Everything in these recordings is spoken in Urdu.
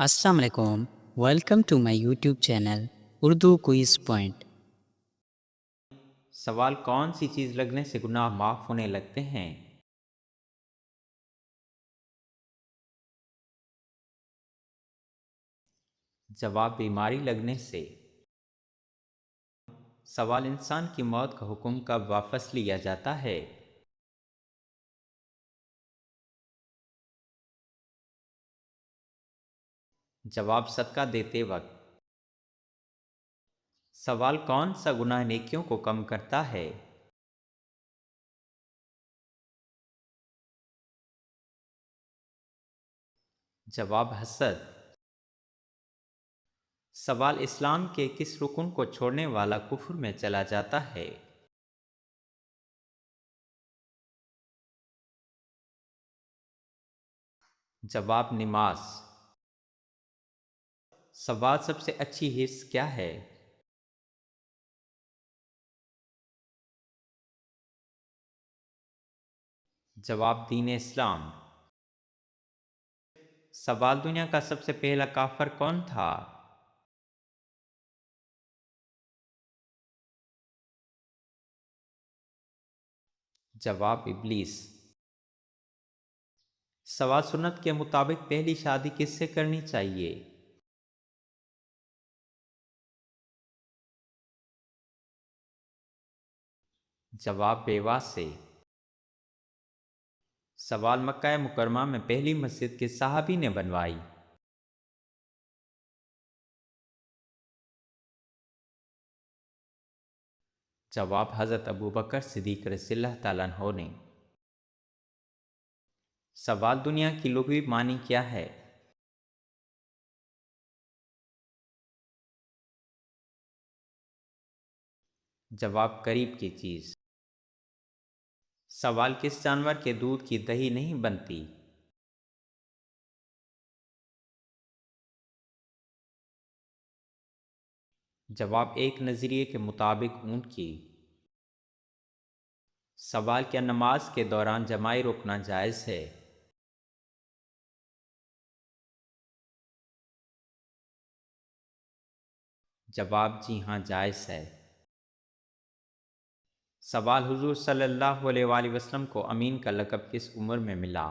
السلام علیکم، welcome to my YouTube channel Urdu quiz point. سوال کون سی چیز لگنے سے گناہ معاف ہونے لگتے ہیں؟ جواب بیماری لگنے سے۔ سوال انسان کی موت کا حکم کب واپس لیا جاتا ہے؟ جواب صدقہ دیتے وقت۔ سوال کون سا گناہ نیکیوں کو کم کرتا ہے؟ جواب حسد۔ سوال اسلام کے کس رکن کو چھوڑنے والا کفر میں چلا جاتا ہے؟ جواب نماز۔ سوال سب سے اچھی حص کیا ہے؟ جواب دین اسلام۔ سوال دنیا کا سب سے پہلا کافر کون تھا؟ جواب ابلیس۔ سوال سنت کے مطابق پہلی شادی کس سے کرنی چاہیے؟ جواب بیوہ سے۔ سوال مکہ مکرمہ میں پہلی مسجد کس صحابی نے بنوائی؟ جواب حضرت ابوبکر صدیق رضی اللہ تعالیٰ عنہ نے۔ سوال دنیا کی لغوی معنی کیا ہے؟ جواب قریب کی چیز۔ سوال کس جانور کے دودھ کی دہی نہیں بنتی؟ جواب ایک نظریے کے مطابق اونٹ کی۔ سوال کیا نماز کے دوران جماعی رکنا جائز ہے؟ جواب جی ہاں جائز ہے۔ سوال حضور صلی اللہ علیہ وآلہ وسلم کو امین کا لقب کس عمر میں ملا؟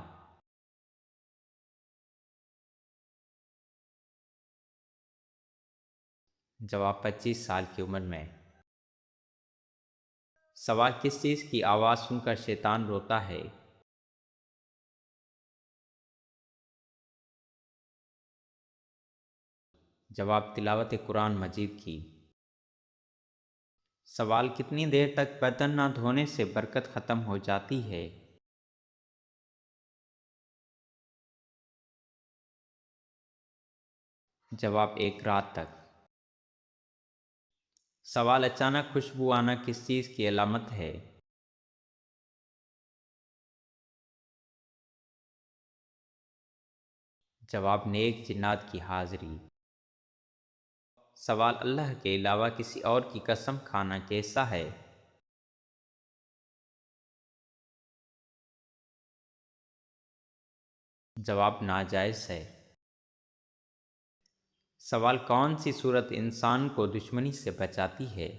جواب 25 سال کی عمر میں۔ سوال کس چیز کی آواز سن کر شیطان روتا ہے؟ جواب تلاوت قرآن مجید کی۔ سوال کتنی دیر تک برتن نہ دھونے سے برکت ختم ہو جاتی ہے؟ جواب ایک رات تک۔ سوال اچانک خوشبو آنا کس چیز کی علامت ہے؟ جواب نیک جنات کی حاضری۔ سوال اللہ کے علاوہ کسی اور کی قسم کھانا کیسا ہے؟ جواب ناجائز ہے۔ سوال کون سی صورت انسان کو دشمنی سے بچاتی ہے؟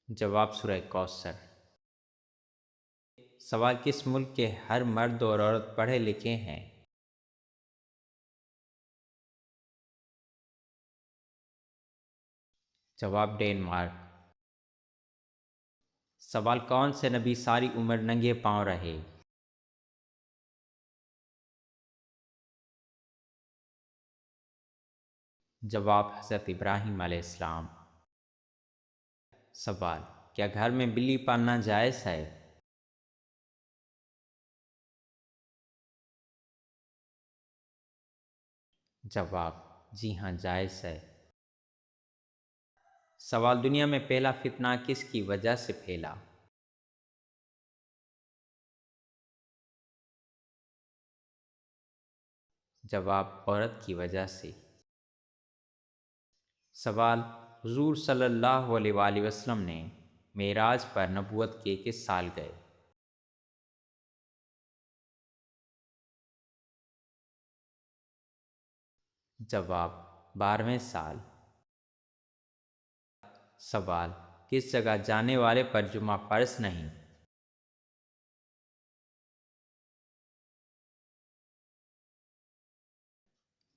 جواب سورہ کوثر۔ سوال کس ملک کے ہر مرد اور عورت پڑھے لکھے ہیں؟ جواب ڈینمارک۔ سوال کون سے نبی ساری عمر ننگے پاؤں رہے؟ جواب حضرت ابراہیم علیہ السلام۔ سوال کیا گھر میں بلی پالنا جائز ہے؟ جواب جی ہاں جائز ہے۔ سوال دنیا میں پہلا فتنہ کس کی وجہ سے پھیلا؟ جواب عورت کی وجہ سے۔ سوال حضور صلی اللہ علیہ وآلہ وسلم نے معراج پر نبوت کے کس سال گئے؟ جواب 12ویں سال۔ سوال، کس جگہ جانے والے پر جمعہ فرض نہیں؟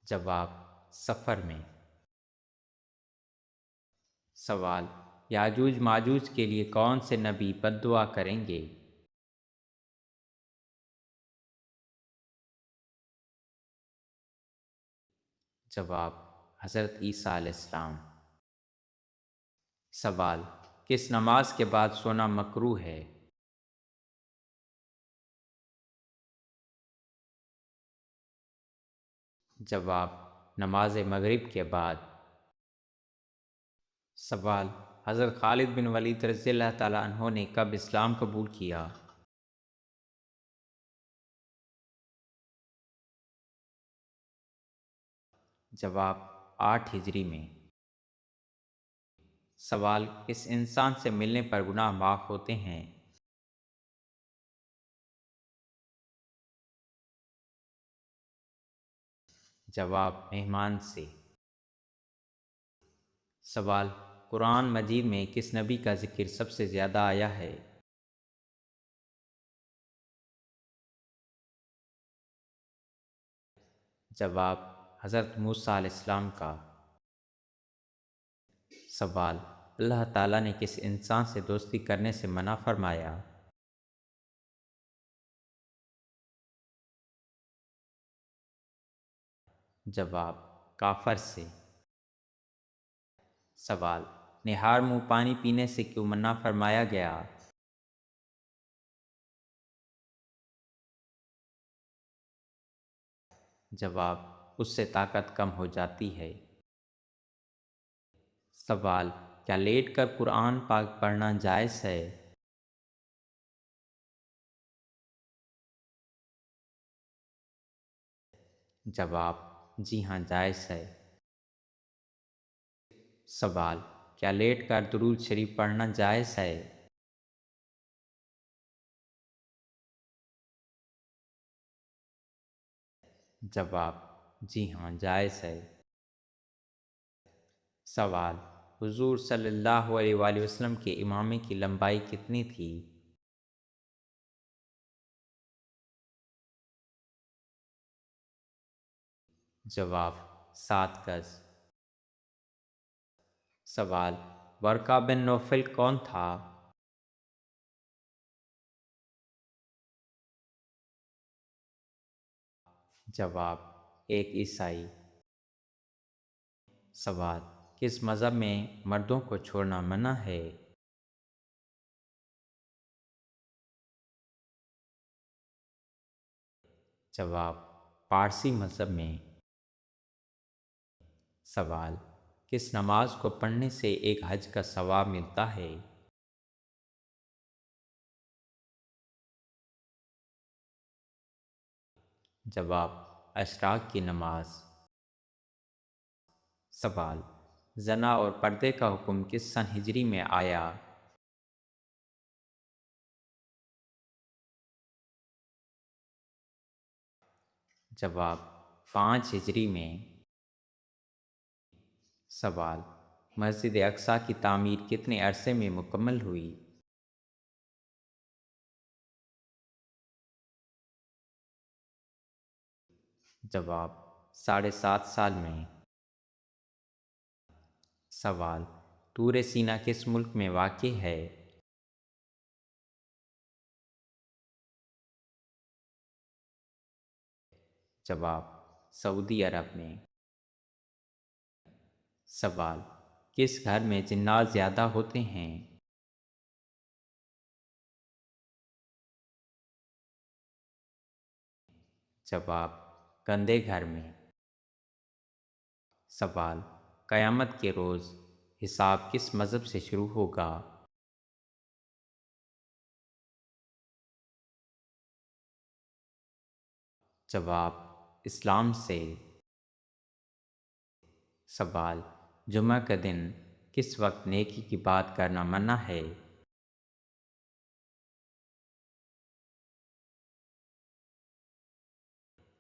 جواب سفر میں۔ سوال، یاجوج ماجوج کے لیے کون سے نبی بد دعا کریں گے؟ جواب حضرت عیسیٰ علیہ السلام۔ سوال، کس نماز کے بعد سونا مکروہ ہے؟ جواب نماز مغرب کے بعد۔ سوال، حضرت خالد بن ولید رضی اللہ تعالیٰ عنہ نے کب اسلام قبول کیا؟ جواب 8 ہجری میں۔ سوال، کس انسان سے ملنے پر گناہ معاف ہوتے ہیں؟ جواب مہمان سے۔ سوال، قرآن مجید میں کس نبی کا ذکر سب سے زیادہ آیا ہے؟ جواب حضرت موسیٰ علیہ السلام کا۔ سوال، اللہ تعالیٰ نے کس انسان سے دوستی کرنے سے منع فرمایا؟ جواب کافر سے۔ سوال، نہار منہ پانی پینے سے کیوں منع فرمایا گیا؟ جواب اس سے طاقت کم ہو جاتی ہے۔ سوال، کیا لیٹ کر قرآن پاک پڑھنا جائز ہے؟ جواب جی ہاں جائز ہے۔ سوال، کیا لیٹ کر درود شریف پڑھنا جائز ہے؟ جواب جی ہاں جائز ہے۔ سوال، حضور صلی اللہ علیہ وآلہ وسلم کے امامے کی لمبائی کتنی تھی؟ جواب 7 گز۔ سوال، ورقہ بن نوفل کون تھا؟ جواب ایک عیسائی۔ سوال، کس مذہب میں مردوں کو چھوڑنا منع ہے؟ جواب پارسی مذہب میں۔ سوال، کس نماز کو پڑھنے سے ایک حج کا ثواب ملتا ہے؟ جواب اشراق کی نماز۔ سوال، زنا اور پردے کا حکم کس سن ہجری میں آیا؟ جواب 5 ہجری میں۔ سوال، مسجد اقصیٰ کی تعمیر کتنے عرصے میں مکمل ہوئی؟ جواب 7.5 سال میں۔ سوال، طور سینا کس ملک میں واقع ہے؟ جواب سعودی عرب میں۔ سوال، کس گھر میں جنات زیادہ ہوتے ہیں؟ جواب گندے گھر میں۔ سوال، قیامت کے روز حساب کس مذہب سے شروع ہوگا؟ جواب اسلام سے۔ سوال، جمعہ کا دن کس وقت نیکی کی بات کرنا منع ہے؟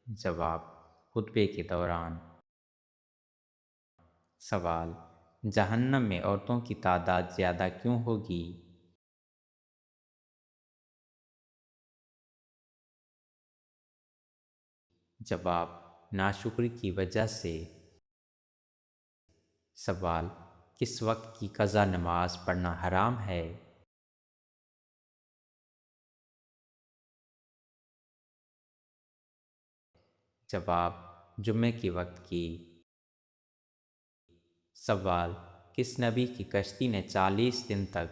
جواب خطبے کے دوران۔ سوال: جہنم میں عورتوں کی تعداد زیادہ کیوں ہوگی؟ جواب: ناشکری کی وجہ سے۔ سوال: کس وقت کی قضا نماز پڑھنا حرام ہے؟ جواب: جمعے کے وقت کی۔ سوال: کس نبی کی کشتی نے 40 دن تک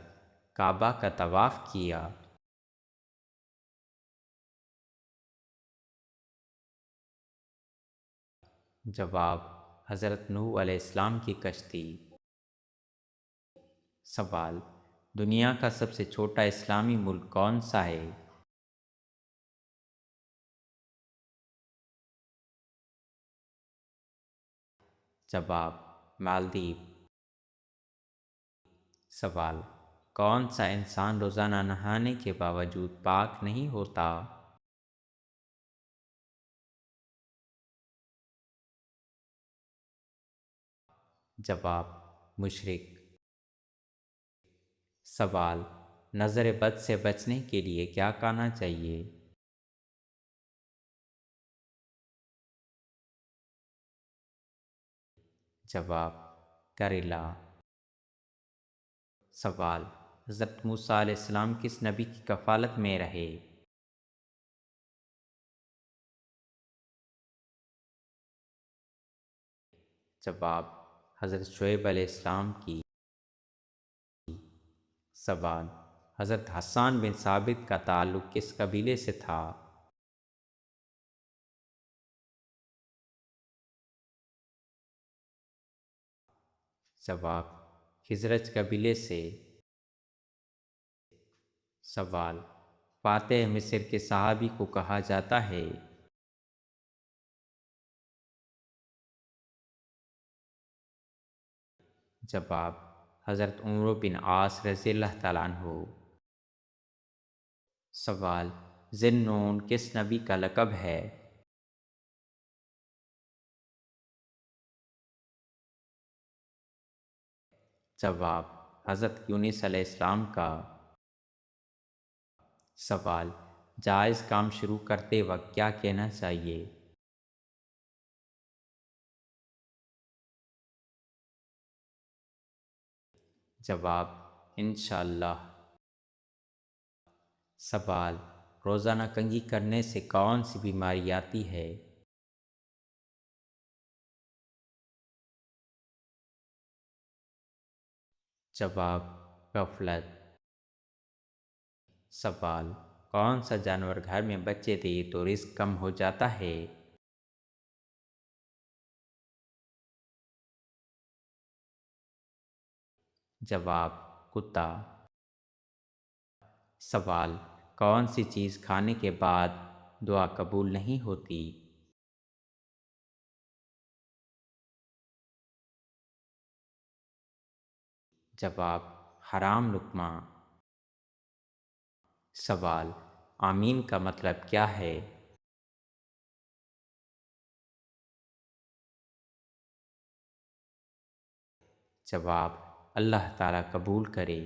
کعبہ کا طواف کیا؟ جواب: حضرت نوح علیہ السلام کی کشتی۔ سوال: دنیا کا سب سے چھوٹا اسلامی ملک کون سا ہے؟ جواب: مالدیپ۔ سوال: کون سا انسان روزانہ نہانے کے باوجود پاک نہیں ہوتا؟ جواب: مشرک۔ سوال: نظر بد سے بچنے کے لیے کیا کرنا چاہیے؟ جواب: کریلا۔ سوال: حضرت موسیٰ علیہ السلام کس نبی کی کفالت میں رہے؟ جواب: حضرت شعیب علیہ السلام کی۔ سوال: حضرت حسان بن ثابت کا تعلق کس قبیلے سے تھا؟ جواب: خزرج قبیلے سے۔ سوال: فاتح مصر کے صحابی کو کہا جاتا ہے؟ جواب: حضرت عمرو بن عاص رضی اللہ تعالیٰ عنہ۔ سوال: ذی النون کس نبی کا لقب ہے؟ جواب: حضرت یونس علیہ السلام کا۔ سوال: جائز کام شروع کرتے وقت کیا کہنا چاہیے؟ جواب: انشاءاللہ۔ سوال: روزانہ کنگھی کرنے سے کون سی بیماری آتی ہے؟ جواب: غفلت۔ سوال: کون سا جانور گھر میں بچے دے تو رزق کم ہو جاتا ہے؟ جواب: کتا۔ سوال: کون سی چیز کھانے کے بعد دعا قبول نہیں ہوتی؟ جواب: حرام لقمہ۔ سوال: آمین کا مطلب کیا ہے؟ جواب: اللہ تعالیٰ قبول کرے۔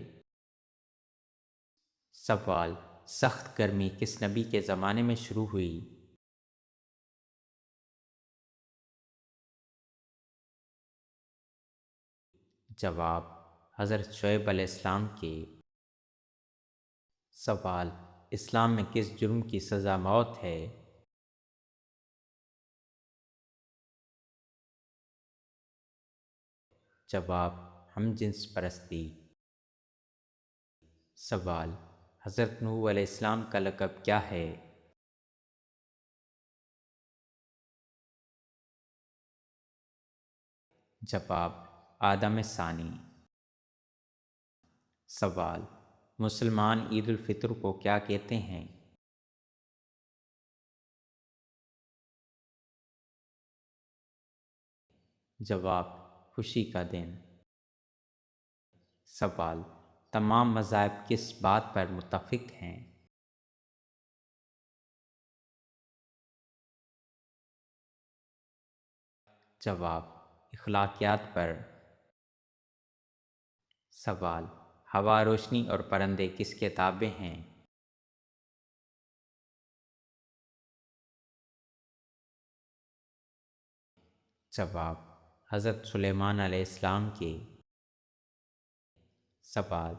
سوال: سخت گرمی کس نبی کے زمانے میں شروع ہوئی؟ جواب: حضرت شعیب علیہ السلام کے۔ سوال: اسلام میں کس جرم کی سزا موت ہے؟ جواب: ہم جنس پرستی۔ سوال: حضرت نوح علیہ السلام کا لقب کیا ہے؟ جواب: آدم ثانی۔ سوال: مسلمان عید الفطر کو کیا کہتے ہیں؟ جواب: خوشی کا دن۔ سوال: تمام مذاہب کس بات پر متفق ہیں؟ جواب: اخلاقیات پر۔ سوال: ہوا، روشنی اور پرندے کس کے تابع ہیں؟ جواب: حضرت سلیمان علیہ السلام کے۔ سوال: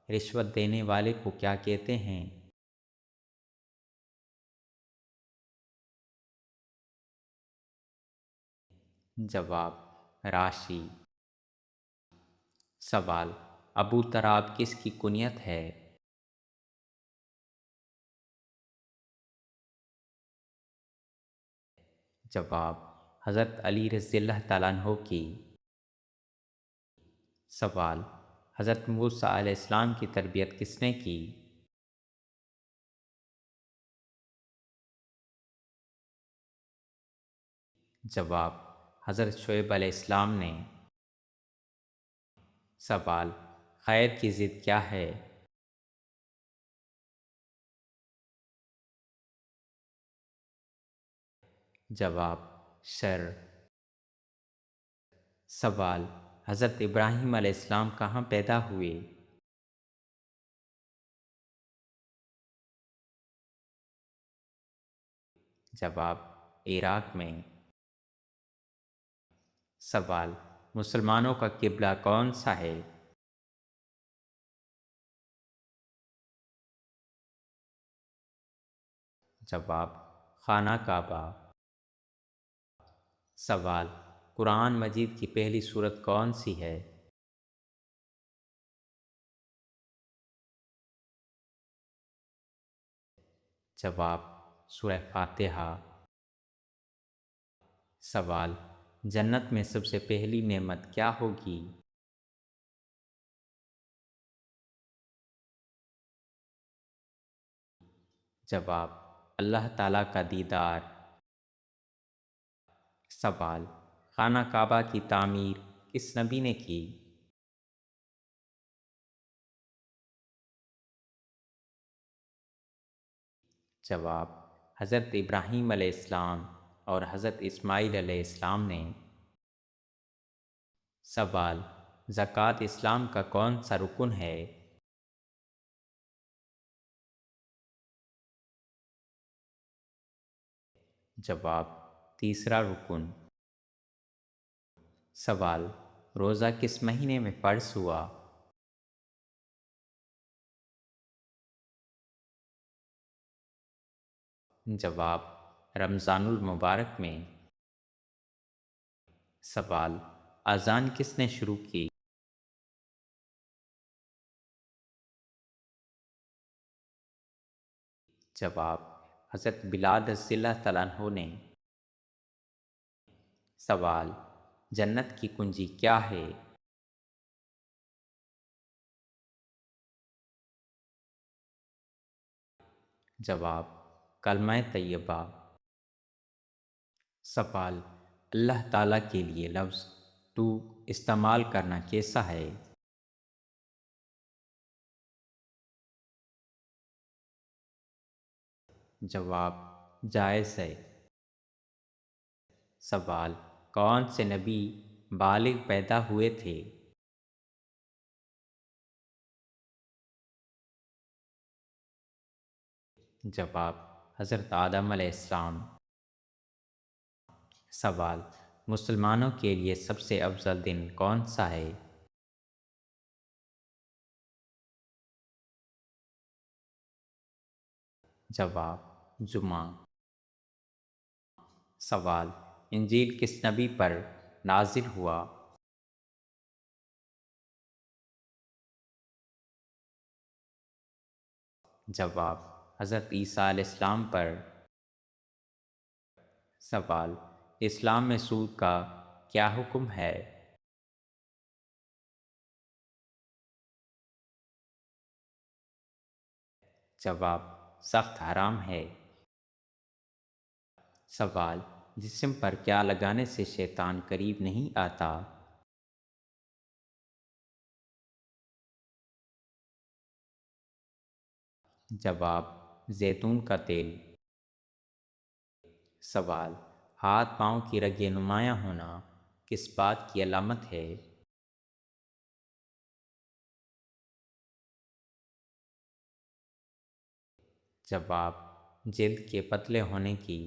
رشوت دینے والے کو کیا کہتے ہیں؟ جواب: راشی۔ سوال: ابو تراب کس کی کنیت ہے؟ جواب: حضرت علی رضی اللہ تعالیٰ عنہ کی۔ سوال: حضرت موسیٰ علیہ السلام کی تربیت کس نے کی؟ جواب: حضرت شعیب علیہ السلام نے۔ سوال: خیر کی ضد کیا ہے؟ جواب: شر۔ سوال: حضرت ابراہیم علیہ السلام کہاں پیدا ہوئے؟ جواب: عراق میں۔ سوال: مسلمانوں کا قبلہ کون سا ہے؟ جواب: خانہ کعبہ۔ سوال: قرآن مجید کی پہلی سورت کون سی ہے؟ جواب: سورہ فاتحہ۔ سوال: جنت میں سب سے پہلی نعمت کیا ہوگی؟ جواب: اللہ تعالیٰ کا دیدار۔ سوال: خانہ کعبہ کی تعمیر کس نبی نے کی؟ جواب: حضرت ابراہیم علیہ السلام اور حضرت اسماعیل علیہ السلام نے۔ سوال: زکوٰۃ اسلام کا کون سا رکن ہے؟ جواب: تیسرا رکن۔ سوال: روزہ کس مہینے میں فرض ہوا؟ جواب: رمضان المبارک میں۔ سوال: اذان کس نے شروع کی؟ جواب: حضرت بلال رضی اللہ تعالیٰ عنہ نے۔ سوال: جنت کی کنجی کیا ہے؟ جواب: کلمہ طیبہ۔ سوال: اللہ تعالیٰ کے لیے لفظ تو استعمال کرنا کیسا ہے؟ جواب: جائز ہے۔ سوال: کون سے نبی بالغ پیدا ہوئے تھے؟ جواب: حضرت آدم علیہ السلام۔ سوال: مسلمانوں کے لیے سب سے افضل دن کون سا ہے؟ جواب: جمعہ۔ سوال: انجیل کس نبی پر نازل ہوا؟ جواب: حضرت عیسیٰ علیہ السلام پر۔ سوال: اسلام میں سود کا کیا حکم ہے؟ جواب: سخت حرام ہے۔ سوال: جسم پر کیا لگانے سے شیطان قریب نہیں آتا؟ جواب: زیتون کا تیل۔ سوال: ہاتھ پاؤں کی رگیں نمایاں ہونا کس بات کی علامت ہے؟ جواب: جلد کے پتلے ہونے کی۔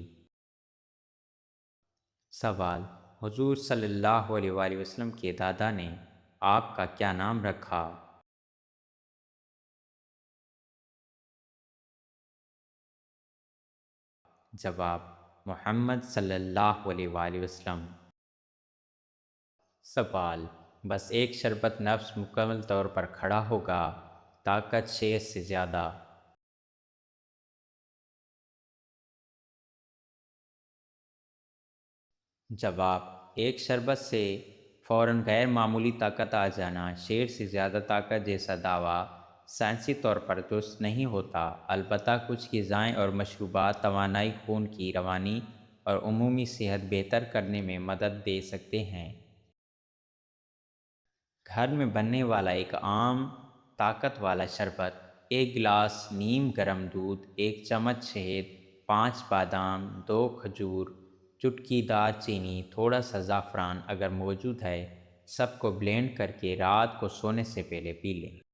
سوال: حضور صلی اللہ علیہ وآلہ وسلم کے دادا نے آپ کا کیا نام رکھا؟ جواب: محمد صلی اللہ علیہ وآلہ وسلم۔ سوال: بس ایک شربت نفس مکمل طور پر کھڑا ہوگا، طاقت شیر سے زیادہ۔ جواب: ایک شربت سے فوراً غیر معمولی طاقت آ جانا شیر سے زیادہ طاقت جیسا دعویٰ سائنسی طور پر درست نہیں ہوتا، البتہ کچھ غذائیں اور مشروبات توانائی، خون کی روانی اور عمومی صحت بہتر کرنے میں مدد دے سکتے ہیں۔ گھر میں بننے والا ایک عام طاقت والا شربت: ایک گلاس نیم گرم دودھ، ایک چمچ شہد، 5 بادام، 2 کھجور، چٹکی دار چینی، تھوڑا سا زعفران اگر موجود ہے، سب کو بلینڈ کر کے رات کو سونے سے پہلے پی لیں۔